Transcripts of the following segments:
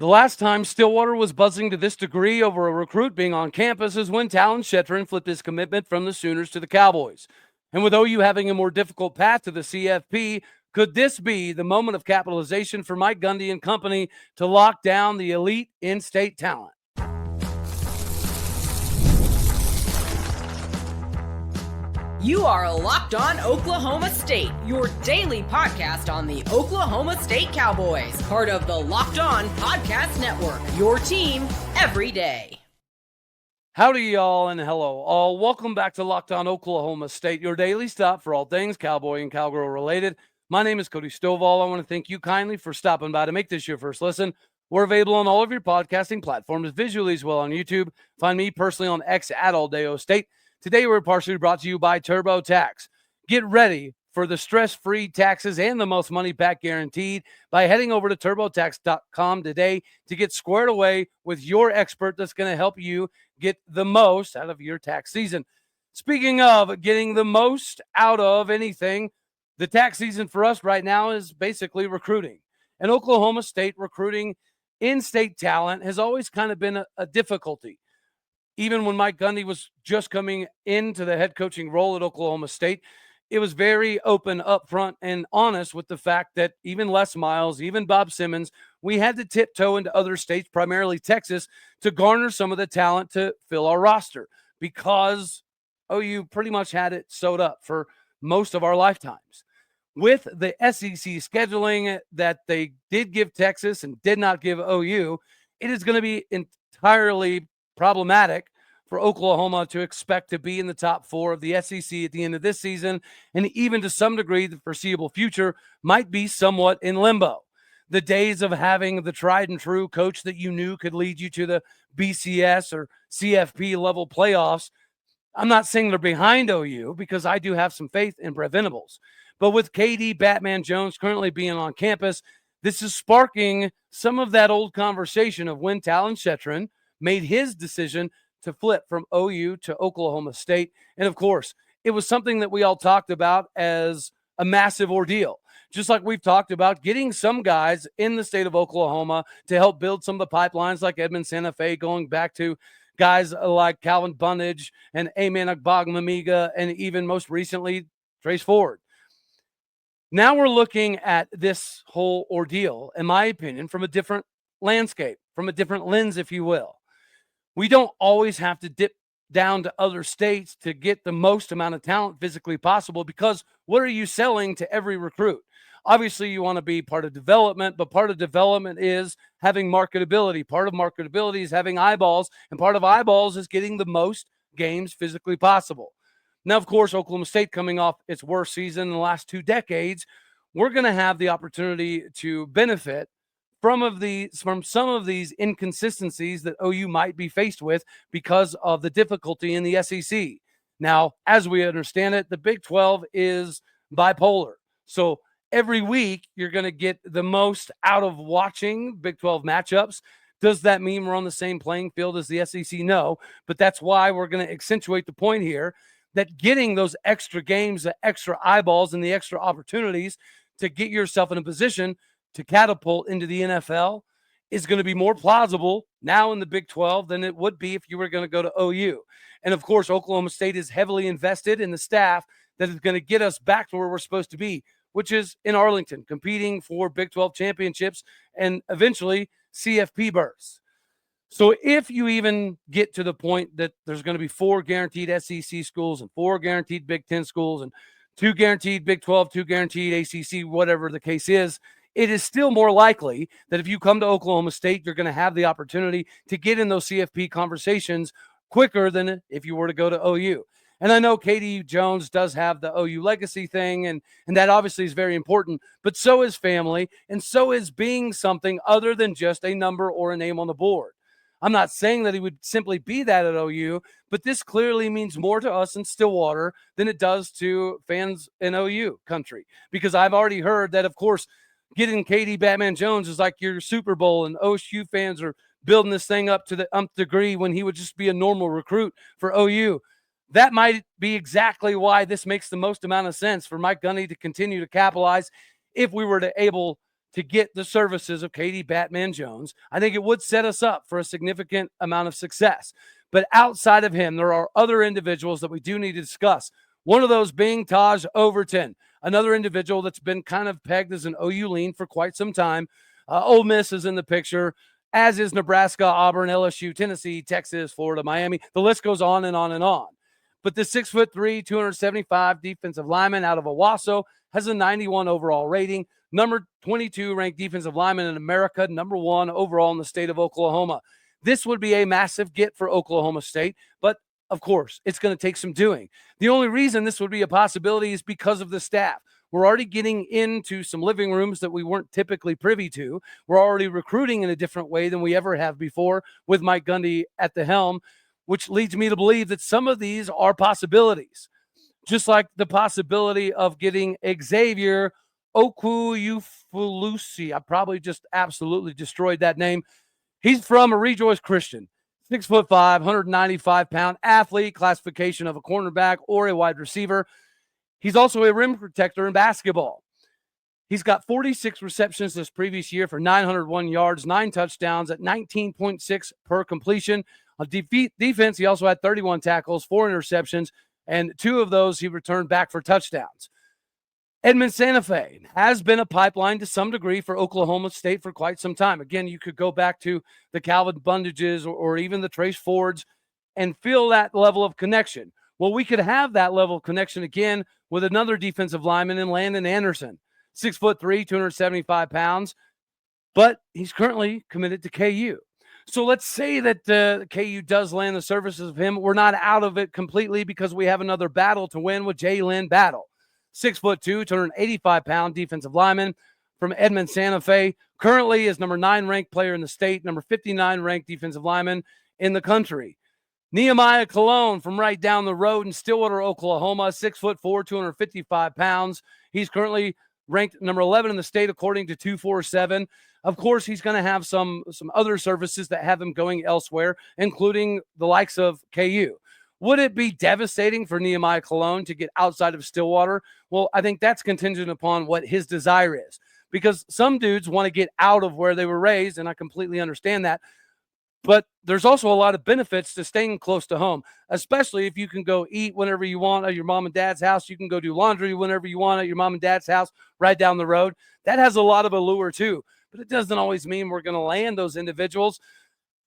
The last time Stillwater was buzzing to this degree over a recruit being on campus is when Talon Shetron flipped his commitment from the Sooners to the Cowboys. And with OU having a more difficult path to the CFP, could this be the moment of capitalization for Mike Gundy and company to lock down the elite in-state talent? You are Locked On Oklahoma State, your daily podcast on the Oklahoma State Cowboys, part of the Locked On Podcast Network, your team every day. Howdy, y'all, and hello, all. Welcome back to Locked On Oklahoma State, your daily stop for all things Cowboy and Cowgirl related. My name is Cody Stovall. I want to thank you kindly for stopping by to make this your first listen. We're available on all of your podcasting platforms, visually as well on YouTube. Find me personally on X at Aldeo State. Today, we're partially brought to you by TurboTax. Get ready for the stress-free taxes and the most money back guaranteed by heading over to TurboTax.com today to get squared away with your expert that's going to help you get the most out of your tax season. Speaking of getting the most out of anything, the tax season for us right now is basically recruiting. And Oklahoma State recruiting in-state talent has always kind of been a difficulty. Even when Mike Gundy was just coming into the head coaching role at Oklahoma State, it was very open, upfront, and honest with the fact that even Les Miles, even Bob Simmons, we had to tiptoe into other states, primarily Texas, to garner some of the talent to fill our roster because OU pretty much had it sewed up for most of our lifetimes. With the SEC scheduling that they did give Texas and did not give OU, it is going to be entirely problematic for Oklahoma to expect to be in the top four of the SEC at the end of this season, and even to some degree, the foreseeable future might be somewhat in limbo. The days of having the tried and true coach that you knew could lead you to the BCS or CFP level playoffs, I'm not saying they're behind OU because I do have some faith in Brett Venables. But with KD Batman Jones currently being on campus, this is sparking some of that old conversation of when Talon Shetron made his decision to flip from OU to Oklahoma State. And of course, it was something that we all talked about as a massive ordeal. Just like we've talked about getting some guys in the state of Oklahoma to help build some of the pipelines like Edmond Santa Fe, going back to guys like Calvin Bunnage and Amen Agbagmamiga, and even most recently, Trace Ford. Now we're looking at this whole ordeal, in my opinion, from a different landscape, from a different lens, if you will. We don't always have to dip down to other states to get the most amount of talent physically possible, because what are you selling to every recruit? Obviously, you want to be part of development, but part of development is having marketability. Part of marketability is having eyeballs, and part of eyeballs is getting the most games physically possible. Now, of course, Oklahoma State coming off its worst season in the last 2 decades, we're going to have the opportunity to benefit from some of these inconsistencies that OU might be faced with because of the difficulty in the SEC. Now, as we understand it, the Big 12 is bipolar. So every week you're going to get the most out of watching Big 12 matchups. Does that mean we're on the same playing field as the SEC? No, but that's why we're going to accentuate the point here that getting those extra games, the extra eyeballs, and the extra opportunities to get yourself in a position to catapult into the NFL is going to be more plausible now in the Big 12 than it would be if you were going to go to OU. And of course, Oklahoma State is heavily invested in the staff that is going to get us back to where we're supposed to be, which is in Arlington, competing for Big 12 championships and eventually CFP berths. So if you even get to the point that there's going to be 4 guaranteed SEC schools and 4 guaranteed Big 10 schools and 2 guaranteed Big 12, 2 guaranteed ACC, whatever the case is, it is still more likely that if you come to Oklahoma State, you're going to have the opportunity to get in those CFP conversations quicker than if you were to go to OU. And I know KD Jones does have the OU legacy thing, and that obviously is very important, but so is family, and so is being something other than just a number or a name on the board. I'm not saying that he would simply be that at OU, but this clearly means more to us in Stillwater than it does to fans in OU country, because I've already heard that, of course, getting KD Batman Jones is like your Super Bowl, and OSU fans are building this thing up to the umpth degree when he would just be a normal recruit for OU. That might be exactly why this makes the most amount of sense for Mike Gundy to continue to capitalize if we were to able to get the services of Katie Batman Jones, I think it would set us up for a significant amount of success. But outside of him, there are other individuals that we do need to discuss. One of those being Taj Overton, another individual that's been kind of pegged as an OU lean for quite some time. Ole Miss is in the picture, as is Nebraska, Auburn, LSU, Tennessee, Texas, Florida, Miami. The list goes on and on and on. But the 6'3", 275 defensive lineman out of Owasso has a 91 overall rating, number 22 ranked defensive lineman in America, number 1 overall in the state of Oklahoma. This would be a massive get for Oklahoma State, but of course, it's going to take some doing. The only reason this would be a possibility is because of the staff. We're already getting into some living rooms that we weren't typically privy to. We're already recruiting in a different way than we ever have before with Mike Gundy at the helm, which leads me to believe that some of these are possibilities. Just like the possibility of getting Xavier Okuyufulusi. I probably just absolutely destroyed that name. He's from a Rejoice Christian, 6'5", 195-pound athlete, classification of a cornerback or a wide receiver. He's also a rim protector in basketball. He's got 46 receptions this previous year for 901 yards, 9 touchdowns at 19.6 per completion. On defense, he also had 31 tackles, 4 interceptions, and 2 of those he returned back for touchdowns. Edmond Santa Fe has been a pipeline to some degree for Oklahoma State for quite some time. Again, you could go back to the Calvin Bundages or even the Trace Fords and feel that level of connection. Well, we could have that level of connection again with another defensive lineman in Landon Anderson, 6'3", 275 pounds, but he's currently committed to KU. So let's say that KU does land the services of him. We're not out of it completely because we have another battle to win with Jalen Battle. 6'2", 285-pound defensive lineman from Edmond Santa Fe. Currently is number 9 ranked player in the state, number 59 ranked defensive lineman in the country. Nehemiah Cologne from right down the road in Stillwater, Oklahoma, 6'4", 255 pounds. He's currently ranked number 11 in the state according to 247. Of course, he's going to have some other services that have him going elsewhere, including the likes of KU. Would it be devastating for Nehemiah Cologne to get outside of Stillwater? Well, I think that's contingent upon what his desire is, because some dudes want to get out of where they were raised, and I completely understand that. But there's also a lot of benefits to staying close to home, especially if you can go eat whenever you want at your mom and dad's house. You can go do laundry whenever you want at your mom and dad's house right down the road. That has a lot of allure too, but it doesn't always mean we're going to land those individuals.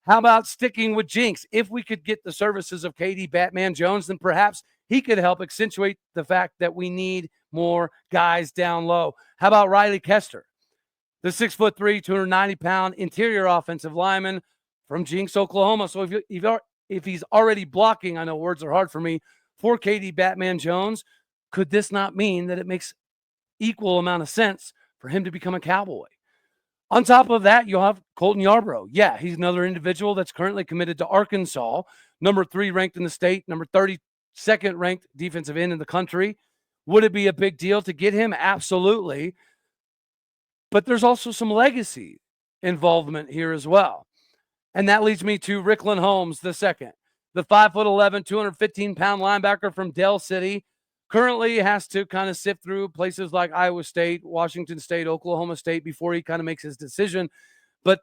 How about sticking with Jinx? If we could get the services of Katie Batman Jones, then perhaps he could help accentuate the fact that we need more guys down low. How about Riley Kester, the 6'3", 290-pound interior offensive lineman from Jinx, Oklahoma? So if he's already blocking, I know words are hard for me, for Katie Batman Jones, could this not mean that it makes equal amount of sense for him to become a Cowboy? On top of that, you'll have Colton Yarbrough. Yeah, he's another individual that's currently committed to Arkansas, number 3 ranked in the state, number 32nd ranked defensive end in the country. Would it be a big deal to get him? Absolutely. But there's also some legacy involvement here as well. And that leads me to Ricklin Holmes II, the 5'11", 215-pound linebacker from Dell City. Currently has to kind of sift through places like Iowa State, Washington State, Oklahoma State before he kind of makes his decision. But,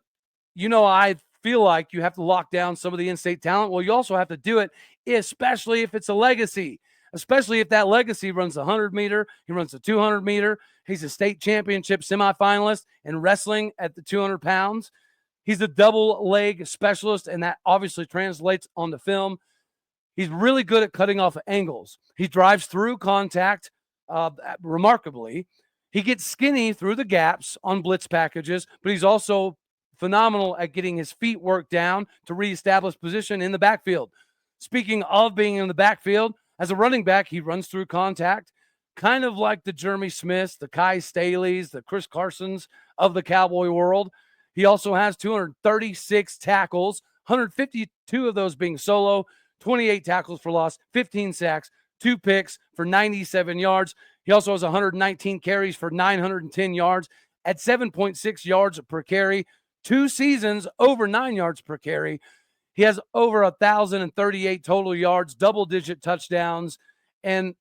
I feel like you have to lock down some of the in-state talent. Well, you also have to do it, especially if it's a legacy, especially if that legacy runs the 100-meter, he runs the 200-meter. He's a state championship semifinalist in wrestling at the 200 pounds. He's a double leg specialist, and that obviously translates on the film. He's really good at cutting off angles. He drives through contact remarkably. He gets skinny through the gaps on blitz packages, but he's also phenomenal at getting his feet worked down to reestablish position in the backfield. Speaking of being in the backfield, as a running back, he runs through contact, kind of like the Jeremy Smiths, the Kai Staleys, the Chris Carsons of the Cowboy world. He also has 236 tackles, 152 of those being solo, 28 tackles for loss, 15 sacks, 2 picks for 97 yards. He also has 119 carries for 910 yards at 7.6 yards per carry, 2 seasons over 9 yards per carry. He has over 1,038 total yards, double-digit touchdowns, and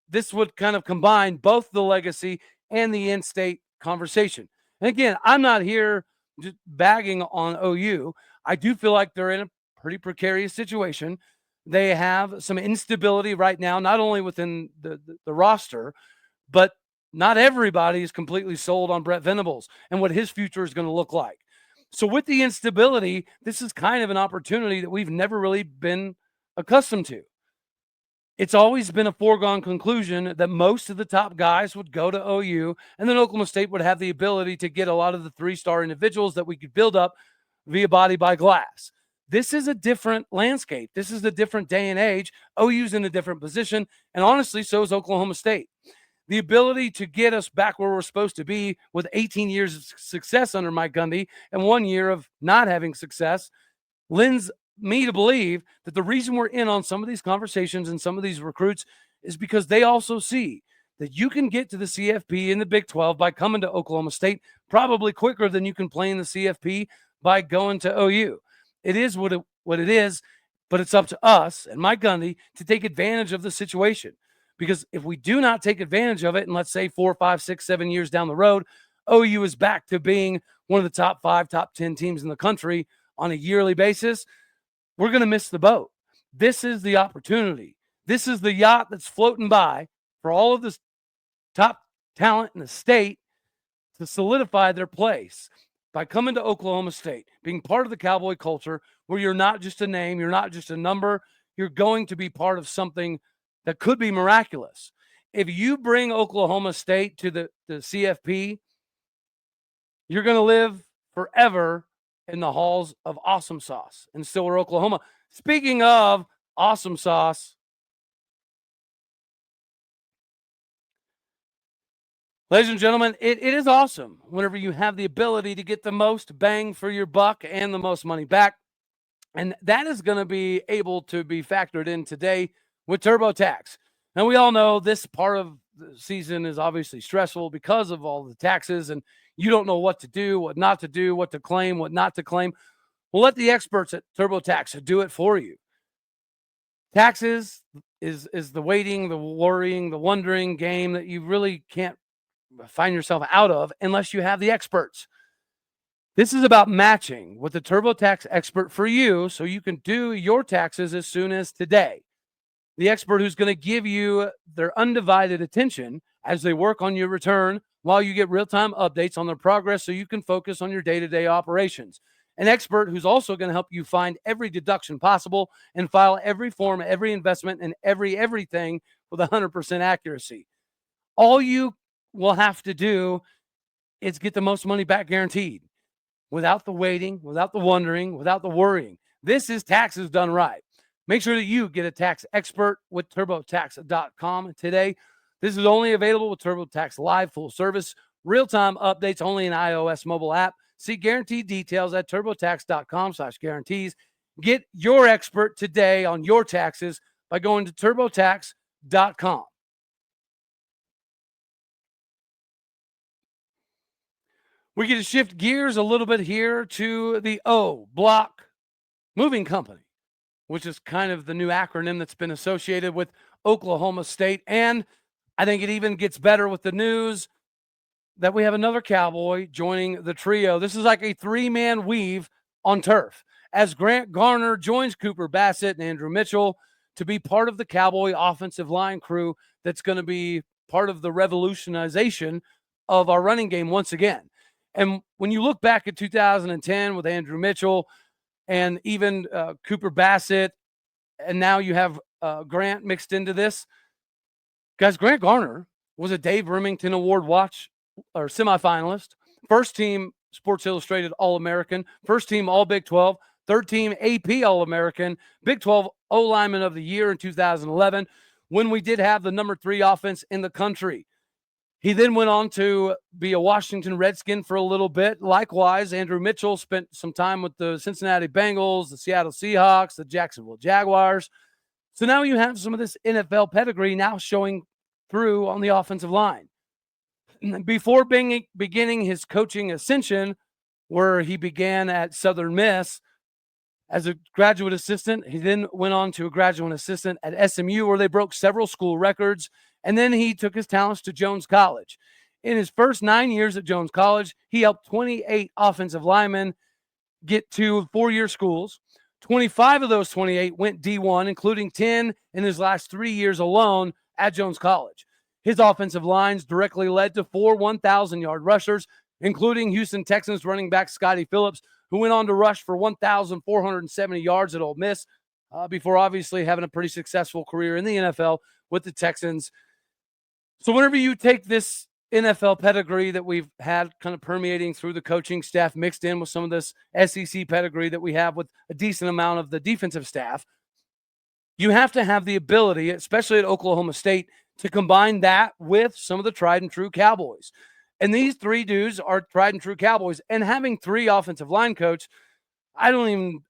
this would kind of combine both the legacy and the in-state conversation. And again, I'm not here just bagging on OU. I do feel like they're in a pretty precarious situation. They have some instability right now, not only within the roster, but not everybody is completely sold on Brett Venables and what his future is going to look like. So with the instability, this is kind of an opportunity that we've never really been accustomed to. It's always been a foregone conclusion that most of the top guys would go to OU, and then Oklahoma State would have the ability to get a lot of the three-star individuals that we could build up via body by glass. This is a different landscape. This is a different day and age. OU's in a different position, and honestly, so is Oklahoma State. The ability to get us back where we're supposed to be with 18 years of success under Mike Gundy and 1 year of not having success lends me to believe that the reason we're in on some of these conversations and some of these recruits is because they also see that you can get to the CFP in the Big 12 by coming to Oklahoma State probably quicker than you can play in the CFP by going to OU. It is what it is, but it's up to us and Mike Gundy to take advantage of the situation. Because if we do not take advantage of it, and let's say 4, 5, 6, 7 years down the road, OU is back to being one of the top 5, top 10 teams in the country on a yearly basis, we're going to miss the boat. This is the opportunity. This is the yacht that's floating by for all of this top talent in the state to solidify their place by coming to Oklahoma State, being part of the Cowboy culture where you're not just a name, you're not just a number, you're going to be part of something that could be miraculous. If you bring Oklahoma State to the CFP, you're going to live forever in the halls of awesome sauce in Stillwater, Oklahoma. Speaking of awesome sauce, ladies and gentlemen, it is awesome whenever you have the ability to get the most bang for your buck and the most money back. And that is going to be able to be factored in today with TurboTax. And we all know this part of the season is obviously stressful because of all the taxes, and you don't know what to do, what not to do, what to claim, what not to claim. Well, let the experts at TurboTax do it for you. Taxes is the waiting, the worrying, the wondering game that you really can't find yourself out of unless you have the experts. This is about matching with the TurboTax expert for you so you can do your taxes as soon as today. The expert who's going to give you their undivided attention as they work on your return while you get real-time updates on their progress so you can focus on your day-to-day operations. An expert who's also going to help you find every deduction possible and file every form, every investment, and everything with 100% accuracy. All you will have to do is get the most money back guaranteed without the waiting, without the wondering, without the worrying. This is taxes done right. Make sure that you get a tax expert with TurboTax.com today. This is only available with TurboTax Live Full Service. Real-time updates only in iOS mobile app. See guaranteed details at TurboTax.com/guarantees. Get your expert today on your taxes by going to TurboTax.com. We get to shift gears a little bit here to the OBlock Moving Company, which is kind of the new acronym that's been associated with Oklahoma State. And I think it even gets better with the news that we have another Cowboy joining the trio. This is like a 3-man weave on turf as Grant Garner joins Cooper Bassett and Andrew Mitchell to be part of the Cowboy offensive line crew that's going to be part of the revolutionization of our running game once again. And when you look back at 2010 with Andrew Mitchell and even Cooper Bassett, and now you have Grant mixed into this, guys, Grant Garner was a Dave Remington Award watch or semifinalist, first team Sports Illustrated All-American, first team All Big 12, third team AP All-American, Big 12 O-Lineman of the Year in 2011 when we did have the number 3 offense in the country. He then went on to be a Washington Redskin for a little bit. Likewise, Andrew Mitchell spent some time with the Cincinnati Bengals, the Seattle Seahawks, the Jacksonville Jaguars. So now you have some of this NFL pedigree now showing through on the offensive line. Before beginning his coaching ascension, where he began at Southern Miss as a graduate assistant, he then went on to a graduate assistant at SMU, where they broke several school records. And then he took his talents to Jones College. In his first 9 years at Jones College, he helped 28 offensive linemen get to 4-year schools. 25 of those 28 went D1, including 10 in his last 3 years alone at Jones College. His offensive lines directly led to 4 1,000-yard rushers, including Houston Texans running back Scotty Phillips, who went on to rush for 1,470 yards at Ole Miss before obviously having a pretty successful career in the NFL with the Texans. So whenever you take this NFL pedigree that we've had kind of permeating through the coaching staff, mixed in with some of this SEC pedigree that we have with a decent amount of the defensive staff, you have to have the ability, especially at Oklahoma State, to combine that with some of the tried and true Cowboys. And these 3 dudes are tried and true Cowboys. And having 3 offensive line coach, I don't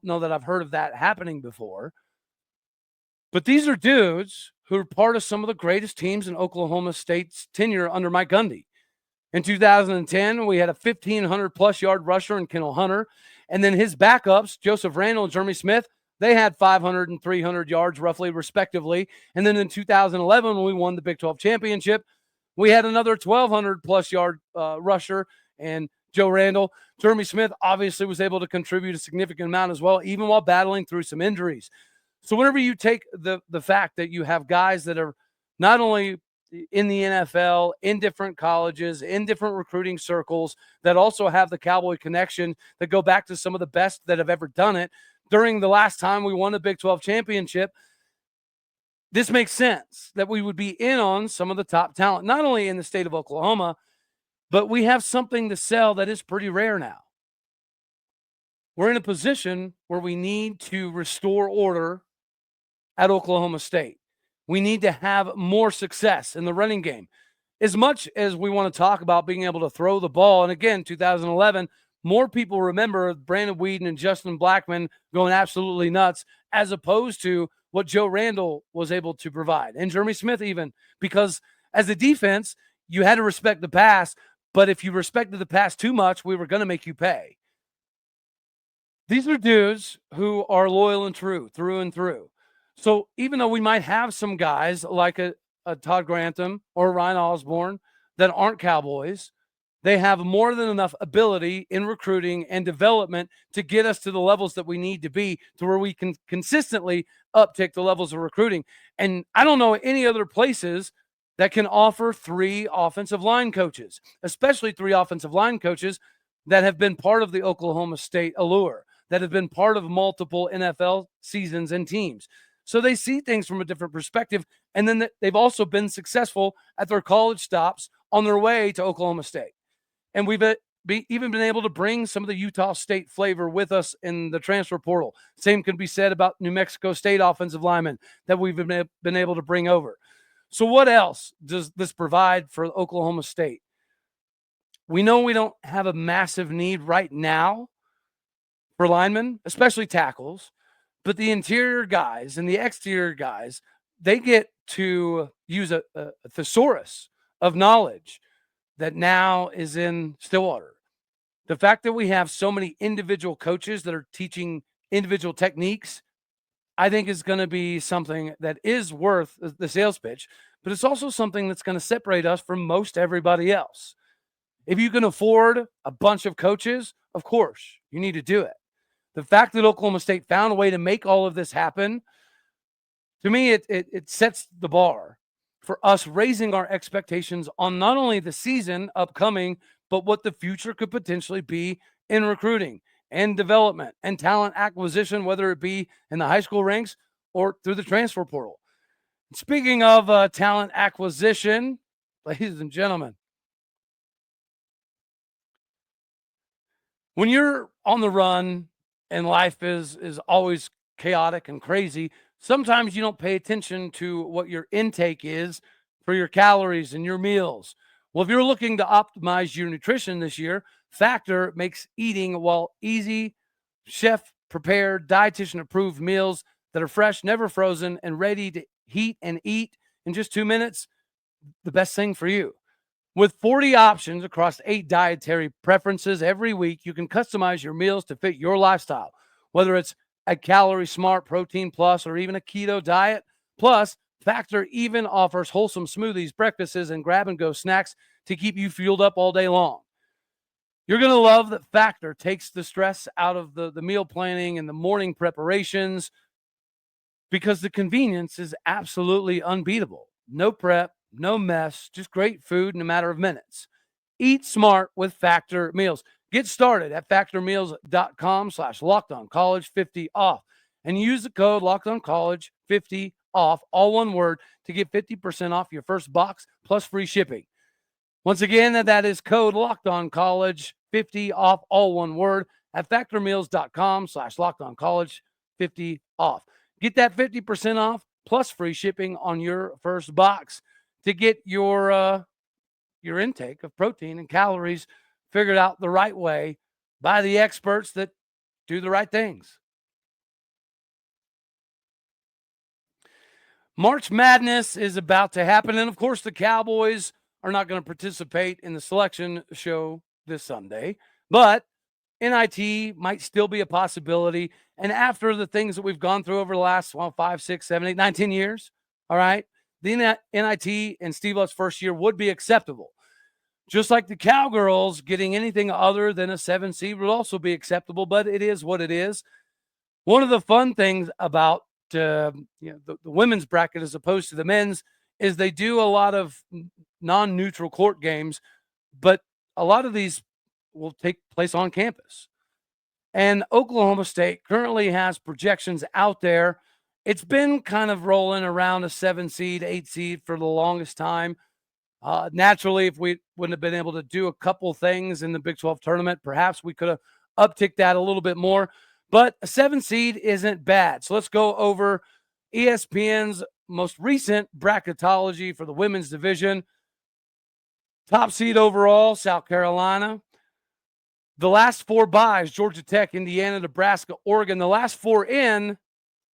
know that I've heard of that happening before. But these are dudes who are part of some of the greatest teams in Oklahoma State's tenure under Mike Gundy. In 2010, we had a 1,500-plus yard rusher in Kendall Hunter. And then his backups, Joseph Randall and Jeremy Smith, they had 500 and 300 yards roughly, respectively. And then in 2011, when we won the Big 12 championship, we had another 1,200-plus yard rusher and Joe Randall. Jeremy Smith obviously was able to contribute a significant amount as well, even while battling through some injuries. So whenever you take the fact that you have guys that are not only in the NFL, in different colleges, in different recruiting circles, that also have the Cowboy connection, that go back to some of the best that have ever done it during the last time we won the Big 12 championship, this makes sense that we would be in on some of the top talent, not only in the state of Oklahoma, but we have something to sell that is pretty rare now. We're in a position where we need to restore order at Oklahoma State. We need to have more success in the running game. As much as we want to talk about being able to throw the ball, and again, 2011, more people remember Brandon Weeden and Justin Blackman going absolutely nuts as opposed to what Joe Randall was able to provide, and Jeremy Smith even, because as a defense, you had to respect the pass, but if you respected the pass too much, we were going to make you pay. These are dudes who are loyal and true through and through. So even though we might have some guys like a Todd Grantham or Ryan Osborne that aren't Cowboys, they have more than enough ability in recruiting and development to get us to the levels that we need to be, to where we can consistently uptick the levels of recruiting. And I don't know any other places that can offer 3 offensive line coaches, especially 3 offensive line coaches that have been part of the Oklahoma State allure, that have been part of multiple NFL seasons and teams. So they see things from a different perspective. And then they've also been successful at their college stops on their way to Oklahoma State. And we've even been able to bring some of the Utah State flavor with us in the transfer portal. Same can be said about New Mexico State offensive linemen that we've been able to bring over. So what else does this provide for Oklahoma State? We know we don't have a massive need right now for linemen, especially tackles. But the interior guys and the exterior guys, they get to use a thesaurus of knowledge that now is in Stillwater. The fact that we have so many individual coaches that are teaching individual techniques, I think is going to be something that is worth the sales pitch, but it's also something that's going to separate us from most everybody else. If you can afford a bunch of coaches, of course, you need to do it. The fact that Oklahoma State found a way to make all of this happen, to me, it sets the bar for us raising our expectations on not only the season upcoming, but what the future could potentially be in recruiting and development and talent acquisition, whether it be in the high school ranks or through the transfer portal. Speaking of talent acquisition, ladies and gentlemen, when you're on the run and life is always chaotic and crazy, sometimes you don't pay attention to what your intake is for your calories and your meals. Well, if you're looking to optimize your nutrition this year, Factor makes eating easy, chef-prepared, dietitian-approved meals that are fresh, never frozen, and ready to heat and eat in just 2 minutes, the best thing for you. With 40 options across 8 dietary preferences every week, you can customize your meals to fit your lifestyle, whether it's a calorie smart, protein plus, or even a keto diet. Plus, Factor even offers wholesome smoothies, breakfasts, and grab-and-go snacks to keep you fueled up all day long. You're going to love that Factor takes the stress out of the meal planning and the morning preparations because the convenience is absolutely unbeatable. No prep, no mess, just great food in a matter of minutes. Eat smart with Factor meals. Get started at factormeals.com/lockedoncollege50 off and use the code lockedoncollege50 off, all one word, to get 50% off your first box plus free shipping. Once again, that is code lockedoncollege50 off, all one word, at factormeals.com/lockedoncollege50 off. Get that 50% off plus free shipping on your first box to get your intake of protein and calories figured out the right way by the experts that do the right things. March Madness is about to happen, and of course the Cowboys are not going to participate in the selection show this Sunday, but NIT might still be a possibility. And after the things that we've gone through over the last 5, 6, 7, 8, 9, 10 years, all right, the NIT in Steve Luck's first year would be acceptable. Just like the Cowgirls, getting anything other than a 7 seed would also be acceptable, but it is what it is. One of the fun things about the women's bracket as opposed to the men's is they do a lot of non-neutral court games, but a lot of these will take place on campus. And Oklahoma State currently has projections out there. It's been kind of rolling around a 7 seed, 8 seed for the longest time. Naturally, if we wouldn't have been able to do a couple things in the Big 12 tournament, perhaps we could have upticked that a little bit more. But a 7 seed isn't bad. So let's go over ESPN's most recent bracketology for the women's division. Top seed overall, South Carolina. The last 4 byes, Georgia Tech, Indiana, Nebraska, Oregon. The last 4 in,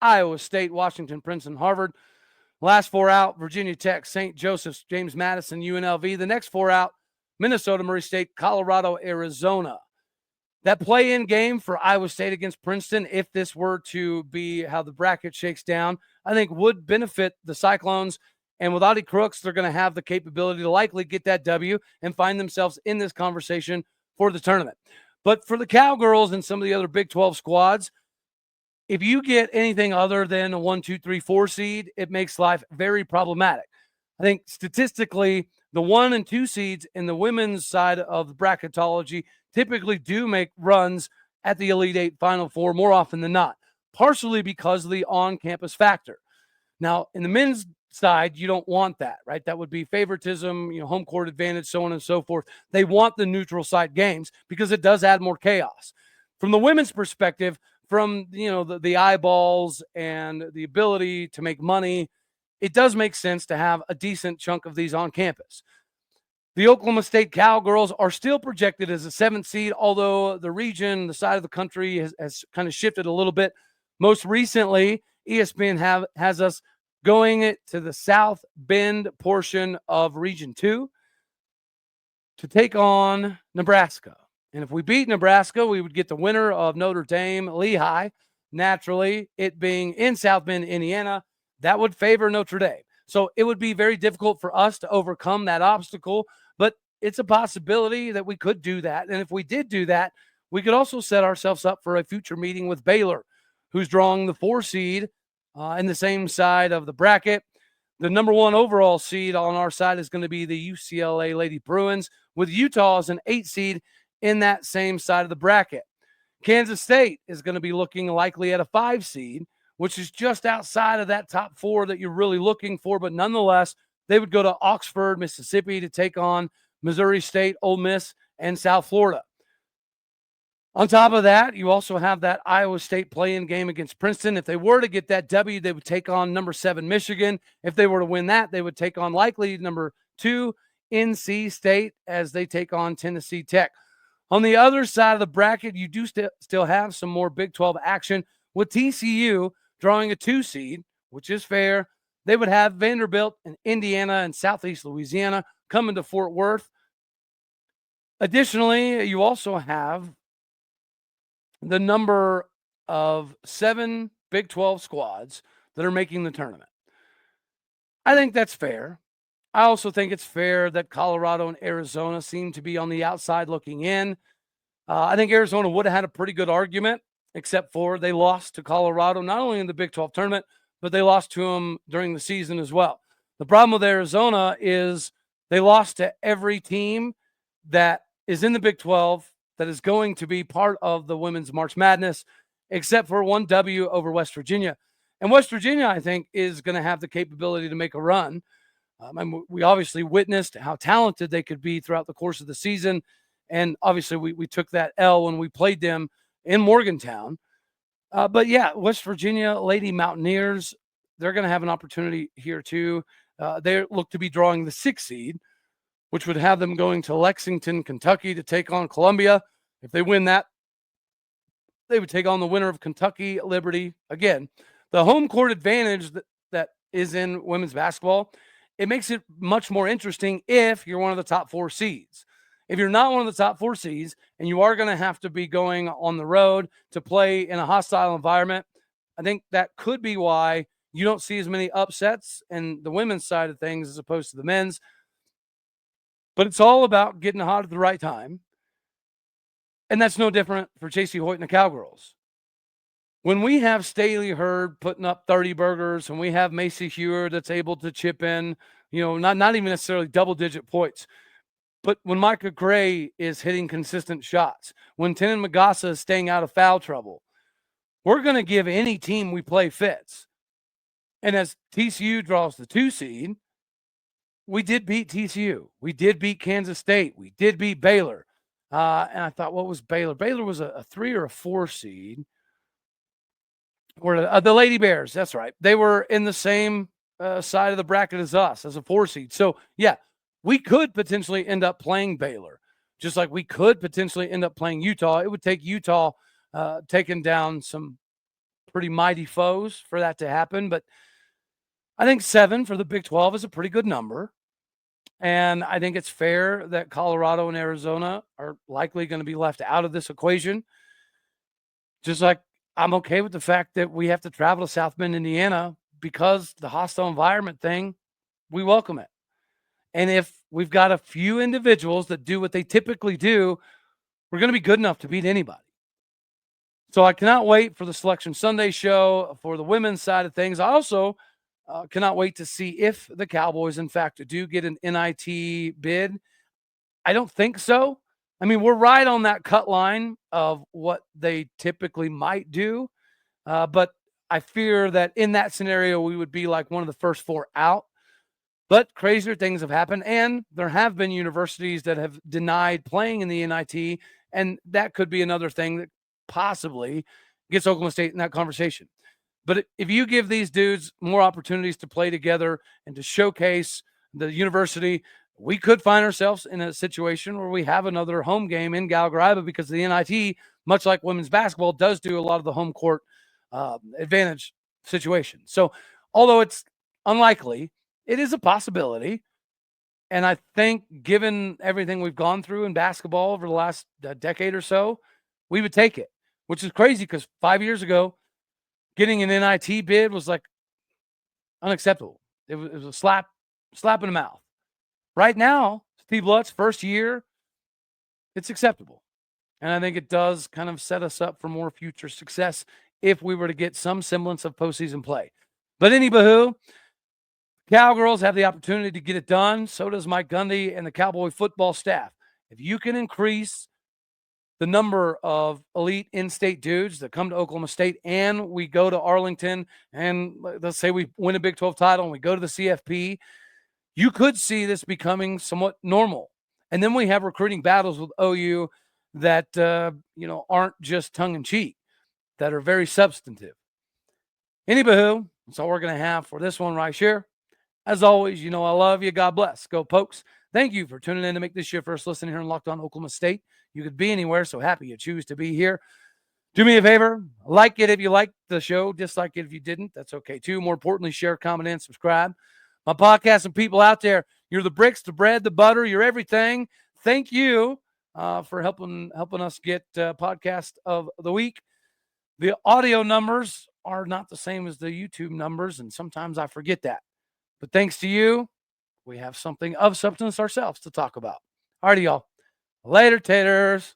Iowa State, Washington, Princeton, Harvard. Last 4 out, Virginia Tech, St. Joseph's, James Madison, UNLV. The next 4 out, Minnesota, Murray State, Colorado, Arizona. That play-in game for Iowa State against Princeton, if this were to be how the bracket shakes down, I think would benefit the Cyclones. And with Audie Crooks, they're going to have the capability to likely get that W and find themselves in this conversation for the tournament. But for the Cowgirls and some of the other Big 12 squads, if you get anything other than a 1, 2, 3, 4 seed, it makes life very problematic. I think statistically, the 1 and 2 seeds in the women's side of the bracketology typically do make runs at the Elite Eight Final Four more often than not, partially because of the on-campus factor. Now, in the men's side, you don't want that, right? That would be favoritism, home court advantage, so on and so forth. They want the neutral site games because it does add more chaos. From the women's perspective, from the eyeballs and the ability to make money, it does make sense to have a decent chunk of these on campus. The Oklahoma State Cowgirls are still projected as a 7th seed, although the region, the side of the country has kind of shifted a little bit. Most recently, ESPN has us going to the South Bend portion of Region 2 to take on Nebraska. And if we beat Nebraska, we would get the winner of Notre Dame, Lehigh. Naturally, it being in South Bend, Indiana, that would favor Notre Dame. So it would be very difficult for us to overcome that obstacle, but it's a possibility that we could do that. And if we did do that, we could also set ourselves up for a future meeting with Baylor, who's drawing the 4 seed in the same side of the bracket. The number 1 overall seed on our side is going to be the UCLA Lady Bruins, with Utah as an 8 seed in that same side of the bracket. Kansas State is going to be looking likely at a 5 seed, which is just outside of that top 4 that you're really looking for. But nonetheless, they would go to Oxford, Mississippi to take on Missouri State, Ole Miss, and South Florida. On top of that, you also have that Iowa State play-in game against Princeton. If they were to get that W, they would take on number 7 Michigan. If they were to win that, they would take on likely number 2 NC State as they take on Tennessee Tech. On the other side of the bracket, you do still have some more Big 12 action with TCU drawing a 2 seed, which is fair. They would have Vanderbilt and Indiana and Southeast Louisiana coming to Fort Worth. Additionally, you also have the number of 7 Big 12 squads that are making the tournament. I think that's fair. I also think it's fair that Colorado and Arizona seem to be on the outside looking in. I think Arizona would have had a pretty good argument, except for they lost to Colorado, not only in the Big 12 tournament, but they lost to them during the season as well. The problem with Arizona is they lost to every team that is in the Big 12 that is going to be part of the Women's March Madness, except for one W over West Virginia. And West Virginia, I think, is going to have the capability to make a run. And we obviously witnessed how talented they could be throughout the course of the season. And obviously, we took that L when we played them in Morgantown. But yeah, West Virginia Lady Mountaineers, they're going to have an opportunity here too. They look to be drawing the 6th seed, which would have them going to Lexington, Kentucky to take on Columbia. If they win that, they would take on the winner of Kentucky Liberty. Again, the home court advantage that is in women's basketball, it makes it much more interesting if you're one of the top 4 seeds. If you're not one of the top 4 seeds and you are going to have to be going on the road to play in a hostile environment, I think that could be why you don't see as many upsets in the women's side of things as opposed to the men's. But it's all about getting hot at the right time. And that's no different for Jacie Hoyt and the Cowgirls. When we have Staley Hurd putting up 30 burgers and we have Macy Hewer that's able to chip in, not even necessarily double-digit points, but when Micah Gray is hitting consistent shots, when Tenan Magassa is staying out of foul trouble, we're going to give any team we play fits. And as TCU draws the 2 seed, we did beat TCU. We did beat Kansas State. We did beat Baylor. And I thought, what was Baylor? Baylor was a 3 or a 4 seed. Or the Lady Bears, that's right. They were in the same side of the bracket as us, as a 4 seed. So, yeah, we could potentially end up playing Baylor, just like we could potentially end up playing Utah. It would take Utah taking down some pretty mighty foes for that to happen. But I think 7 for the Big 12 is a pretty good number. And I think it's fair that Colorado and Arizona are likely going to be left out of this equation. Just like I'm okay with the fact that we have to travel to South Bend, Indiana, because the hostile environment thing, we welcome it. And if we've got a few individuals that do what they typically do, we're going to be good enough to beat anybody. So I cannot wait for the Selection Sunday show for the women's side of things. I also cannot wait to see if the Cowboys, in fact, do get an NIT bid. I don't think so. I mean, we're right on that cut line of what they typically might do. But I fear that in that scenario, we would be like one of the first 4 out. But crazier things have happened. And there have been universities that have denied playing in the NIT. And that could be another thing that possibly gets Oklahoma State in that conversation. But if you give these dudes more opportunities to play together and to showcase the university, we could find ourselves in a situation where we have another home game in Galgariba, because the NIT, much like women's basketball, does do a lot of the home court advantage situation. So although it's unlikely, it is a possibility. And I think given everything we've gone through in basketball over the last decade or so, we would take it, which is crazy because 5 years ago, getting an NIT bid was like unacceptable. It was a slap in the mouth. Right now, Steve Lutz's first year, it's acceptable. And I think it does kind of set us up for more future success if we were to get some semblance of postseason play. But anywho, Cowgirls have the opportunity to get it done. So does Mike Gundy and the Cowboy football staff. If you can increase the number of elite in-state dudes that come to Oklahoma State, and we go to Arlington, and let's say we win a Big 12 title and we go to the CFP, you could see this becoming somewhat normal. And then we have recruiting battles with OU that, aren't just tongue-in-cheek, that are very substantive. Anywho, that's all we're going to have for this one right here. As always, I love you. God bless. Go Pokes. Thank you for tuning in to make this your first listen here in Locked On Oklahoma State. You could be anywhere, so happy you choose to be here. Do me a favor, like it if you liked the show, dislike it if you didn't. That's okay too. More importantly, share, comment, and subscribe. My podcast and people out there, you're the bricks, the bread, the butter, you're everything. Thank you for helping us get podcast of the week. The audio numbers are not the same as the YouTube numbers, and sometimes I forget that. But thanks to you, we have something of substance ourselves to talk about. Alrighty, y'all. Later, taters.